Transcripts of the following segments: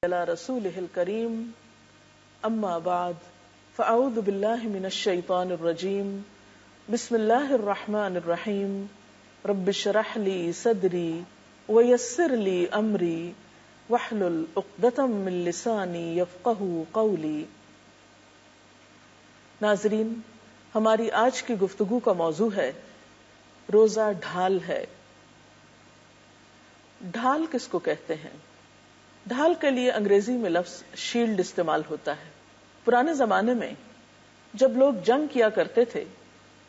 على رسوله الكريم اما بعد فاعوذ بالله من الشيطان الرجيم بسم الله الرحمن الرحيم رب اشرح لي صدري ويسر لي امري واحلل عقدة من لساني يفقهوا قولي۔ ناظرین، ہماری آج کی گفتگو کا موضوع ہے روزہ ڈھال ہے۔ ڈھال کس کو کہتے ہیں؟ ڈھال کے لیے انگریزی میں لفظ شیلڈ استعمال ہوتا ہے۔ پرانے زمانے میں جب لوگ جنگ کیا کرتے تھے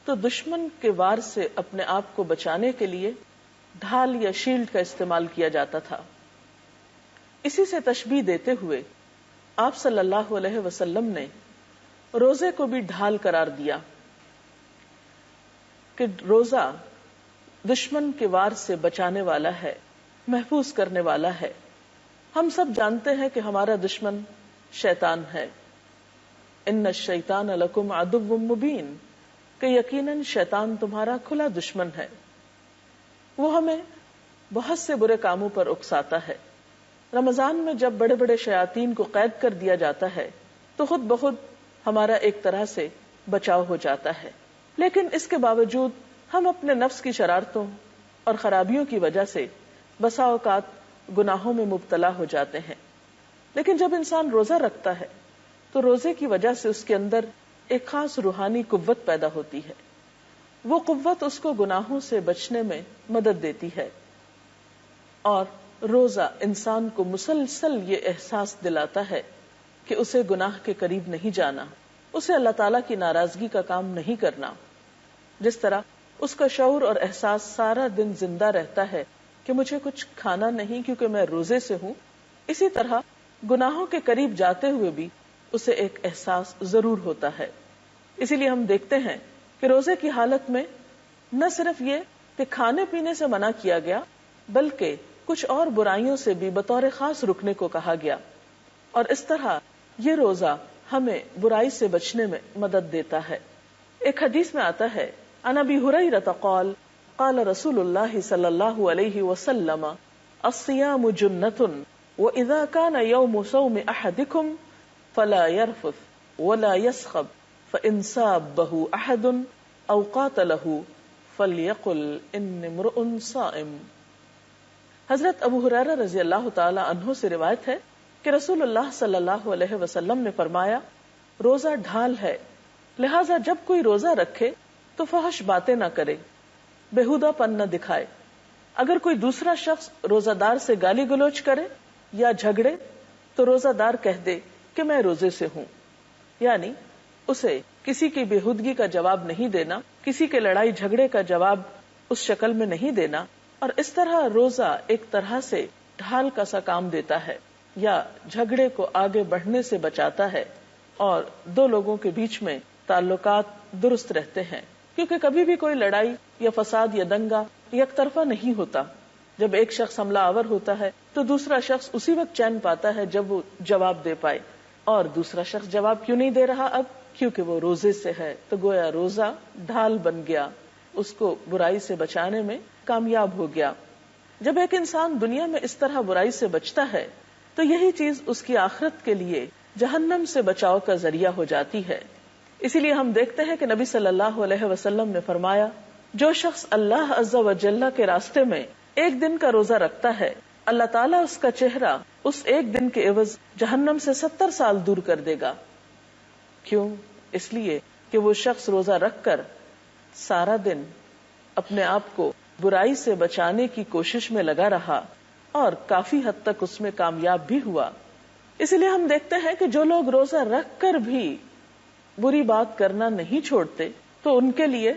تو دشمن کے وار سے اپنے آپ کو بچانے کے لیے ڈھال یا شیلڈ کا استعمال کیا جاتا تھا۔ اسی سے تشبیہ دیتے ہوئے آپ صلی اللہ علیہ وسلم نے روزے کو بھی ڈھال قرار دیا کہ روزہ دشمن کے وار سے بچانے والا ہے، محفوظ کرنے والا ہے۔ ہم سب جانتے ہیں کہ ہمارا دشمن شیطان ہے۔ ان الشیطان لکم عدو مبین، کہ یقیناً شیطان تمہارا کھلا دشمن ہے۔ وہ ہمیں بہت سے برے کاموں پر اکساتا ہے۔ رمضان میں جب بڑے بڑے شیاطین کو قید کر دیا جاتا ہے تو خود بخود ہمارا ایک طرح سے بچاؤ ہو جاتا ہے، لیکن اس کے باوجود ہم اپنے نفس کی شرارتوں اور خرابیوں کی وجہ سے بسا اوقات گناہوں میں مبتلا ہو جاتے ہیں۔ لیکن جب انسان روزہ رکھتا ہے تو روزے کی وجہ سے اس کے اندر ایک خاص روحانی قوت پیدا ہوتی ہے۔ وہ قوت اس کو گناہوں سے بچنے میں مدد دیتی ہے، اور روزہ انسان کو مسلسل یہ احساس دلاتا ہے کہ اسے گناہ کے قریب نہیں جانا، اسے اللہ تعالیٰ کی ناراضگی کا کام نہیں کرنا۔ جس طرح اس کا شعور اور احساس سارا دن زندہ رہتا ہے کہ مجھے کچھ کھانا نہیں کیونکہ میں روزے سے ہوں، اسی طرح گناہوں کے قریب جاتے ہوئے بھی اسے ایک احساس ضرور ہوتا ہے۔ اسی لیے ہم دیکھتے ہیں کہ روزے کی حالت میں نہ صرف یہ کہ کھانے پینے سے منع کیا گیا، بلکہ کچھ اور برائیوں سے بھی بطور خاص رکنے کو کہا گیا، اور اس طرح یہ روزہ ہمیں برائی سے بچنے میں مدد دیتا ہے۔ ایک حدیث میں آتا ہے عن ابی ہریرہ قال قال رسول اللہ صلی اللہ علیہ وسلم الصیام جنۃ واذا كان يوم صوم احدکم فلا يرفث ولا يسخب فان سابه احد او قاتله فليقل اني امرؤ صائم۔ حضرت ابو ہریرہ رضی اللہ تعالی عنہ سے روایت ہے کہ رسول اللہ صلی اللہ علیہ وسلم نے فرمایا، روزہ ڈھال ہے، لہذا جب کوئی روزہ رکھے تو فحش باتیں نہ کرے، بےہودہ پن نہ دکھائے۔ اگر کوئی دوسرا شخص روزہ دار سے گالی گلوچ کرے یا جھگڑے تو روزہ دار کہہ دے کہ میں روزے سے ہوں، یعنی اسے کسی کی بےہودگی کا جواب نہیں دینا، کسی کے لڑائی جھگڑے کا جواب اس شکل میں نہیں دینا، اور اس طرح روزہ ایک طرح سے ڈھال کا سا کام دیتا ہے، یا جھگڑے کو آگے بڑھنے سے بچاتا ہے، اور دو لوگوں کے بیچ میں تعلقات درست رہتے ہیں، کیونکہ کبھی بھی کوئی لڑائی یا فساد یا دنگا یک طرفہ نہیں ہوتا۔ جب ایک شخص حملہ آور ہوتا ہے تو دوسرا شخص اسی وقت چین پاتا ہے جب وہ جواب دے پائے، اور دوسرا شخص جواب کیوں نہیں دے رہا اب؟ کیونکہ وہ روزے سے ہے، تو گویا روزہ ڈھال بن گیا، اس کو برائی سے بچانے میں کامیاب ہو گیا۔ جب ایک انسان دنیا میں اس طرح برائی سے بچتا ہے تو یہی چیز اس کی آخرت کے لیے جہنم سے بچاؤ کا ذریعہ ہو جاتی ہے۔ اسی لیے ہم دیکھتے ہیں کہ نبی صلی اللہ علیہ وسلم نے فرمایا، جو شخص اللہ عز و جل کے راستے میں ایک دن کا روزہ رکھتا ہے، اللہ تعالیٰ اس کا چہرہ اس ایک دن کے عوض جہنم سے 70 سال دور کر دے گا۔ کیوں؟ اس لیے کہ وہ شخص روزہ رکھ کر سارا دن اپنے آپ کو برائی سے بچانے کی کوشش میں لگا رہا، اور کافی حد تک اس میں کامیاب بھی ہوا۔ اسی لیے ہم دیکھتے ہیں کہ جو لوگ روزہ رکھ کر بھی بری بات کرنا نہیں چھوڑتے تو ان کے لیے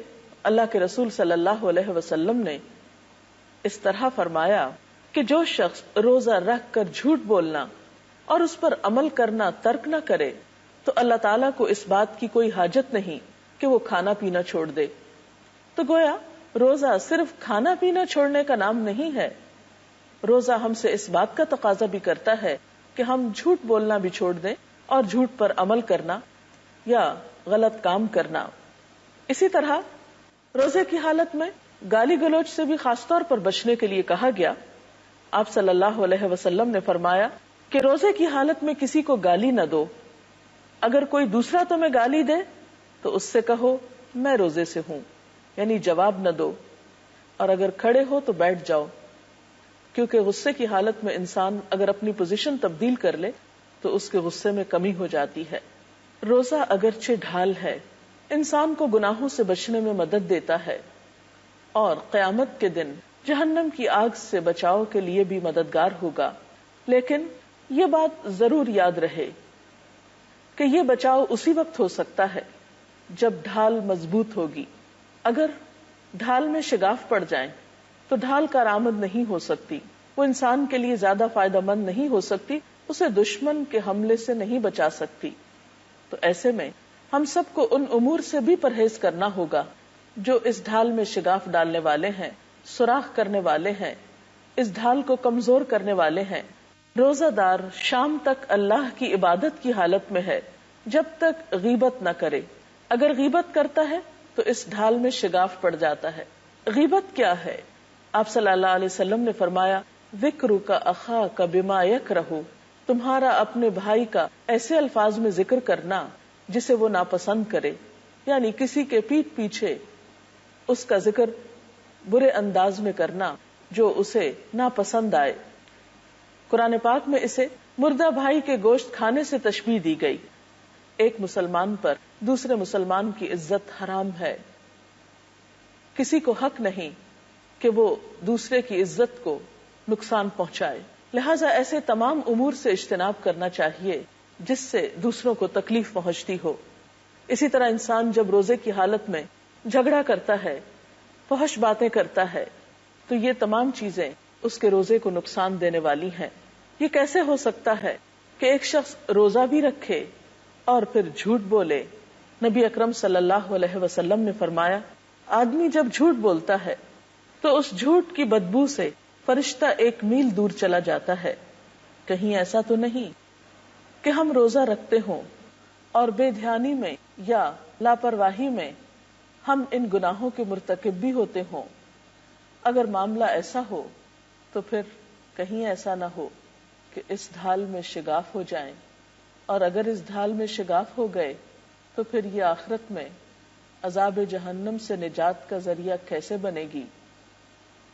اللہ کے رسول صلی اللہ علیہ وسلم نے اس طرح فرمایا کہ جو شخص روزہ رکھ کر جھوٹ بولنا اور اس پر عمل کرنا ترک نہ کرے تو اللہ تعالیٰ کو اس بات کی کوئی حاجت نہیں کہ وہ کھانا پینا چھوڑ دے۔ تو گویا روزہ صرف کھانا پینا چھوڑنے کا نام نہیں ہے، روزہ ہم سے اس بات کا تقاضا بھی کرتا ہے کہ ہم جھوٹ بولنا بھی چھوڑ دیں اور جھوٹ پر عمل کرنا یا غلط کام کرنا۔ اسی طرح روزے کی حالت میں گالی گلوچ سے بھی خاص طور پر بچنے کے لیے کہا گیا۔ آپ صلی اللہ علیہ وسلم نے فرمایا کہ روزے کی حالت میں کسی کو گالی نہ دو. اگر کوئی دوسرا تمہیں گالی دے تو اس سے کہو میں روزے سے ہوں، یعنی جواب نہ دو. اور اگر کھڑے ہو تو بیٹھ جاؤ، کیونکہ غصے کی حالت میں انسان اگر اپنی پوزیشن تبدیل کر لے تو اس کے غصے میں کمی ہو جاتی ہے. روزہ اگرچہ ڈھال ہے، انسان کو گناہوں سے بچنے میں مدد دیتا ہے اور قیامت کے دن جہنم کی آگ سے بچاؤ کے لیے بھی مددگار ہوگا. لیکن یہ بات ضرور یاد رہے کہ یہ بچاؤ اسی وقت ہو سکتا ہے جب ڈھال مضبوط ہوگی. اگر ڈھال میں شگاف پڑ جائیں تو ڈھال کارآمد نہیں ہو سکتی، وہ انسان کے لیے زیادہ فائدہ مند نہیں ہو سکتی، اسے دشمن کے حملے سے نہیں بچا سکتی. تو ایسے میں ہم سب کو ان امور سے بھی پرہیز کرنا ہوگا جو اس ڈھال میں شگاف ڈالنے والے ہیں، سوراخ کرنے والے ہیں، اس ڈھال کو کمزور کرنے والے ہیں. روزہ دار شام تک اللہ کی عبادت کی حالت میں ہے جب تک غیبت نہ کرے. اگر غیبت کرتا ہے تو اس ڈھال میں شگاف پڑ جاتا ہے. غیبت کیا ہے؟ آپ صلی اللہ علیہ وسلم نے فرمایا ذکرک اخاک بما یکرہ، تمہارا اپنے بھائی کا ایسے الفاظ میں ذکر کرنا جسے وہ ناپسند کرے، یعنی کسی کے پیٹھ پیچھے اس کا ذکر برے انداز میں کرنا جو اسے ناپسند آئے. قرآن پاک میں اسے مردہ بھائی کے گوشت کھانے سے تشبیہ دی گئی. ایک مسلمان پر دوسرے مسلمان کی عزت حرام ہے. کسی کو حق نہیں کہ وہ دوسرے کی عزت کو نقصان پہنچائے. لہٰذا ایسے تمام امور سے اجتناب کرنا چاہیے جس سے دوسروں کو تکلیف پہنچتی ہو. اسی طرح انسان جب روزے کی حالت میں جھگڑا کرتا ہے، فحش باتیں کرتا ہے، تو یہ تمام چیزیں اس کے روزے کو نقصان دینے والی ہیں. یہ کیسے ہو سکتا ہے کہ ایک شخص روزہ بھی رکھے اور پھر جھوٹ بولے؟ نبی اکرم صلی اللہ علیہ وسلم نے فرمایا آدمی جب جھوٹ بولتا ہے تو اس جھوٹ کی بدبو سے فرشتہ 1 میل دور چلا جاتا ہے. کہیں ایسا تو نہیں کہ ہم روزہ رکھتے ہوں اور بے دھیانی میں یا لاپرواہی میں ہم ان گناہوں کے مرتکب بھی ہوتے ہوں؟ اگر معاملہ ایسا ہو تو پھر کہیں ایسا نہ ہو کہ اس ڈھال میں شگاف ہو جائیں، اور اگر اس ڈھال میں شگاف ہو گئے تو پھر یہ آخرت میں عذاب جہنم سے نجات کا ذریعہ کیسے بنے گی؟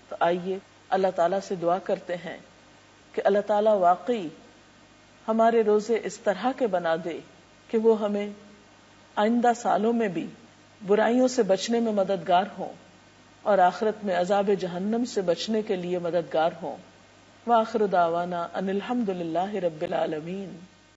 تو آئیے اللہ تعالیٰ سے دعا کرتے ہیں کہ اللہ تعالیٰ واقعی ہمارے روزے اس طرح کے بنا دے کہ وہ ہمیں آئندہ سالوں میں بھی برائیوں سے بچنے میں مددگار ہوں اور آخرت میں عذاب جہنم سے بچنے کے لیے مددگار ہوں. وآخر دعوانا ان الحمد للہ رب العالمین.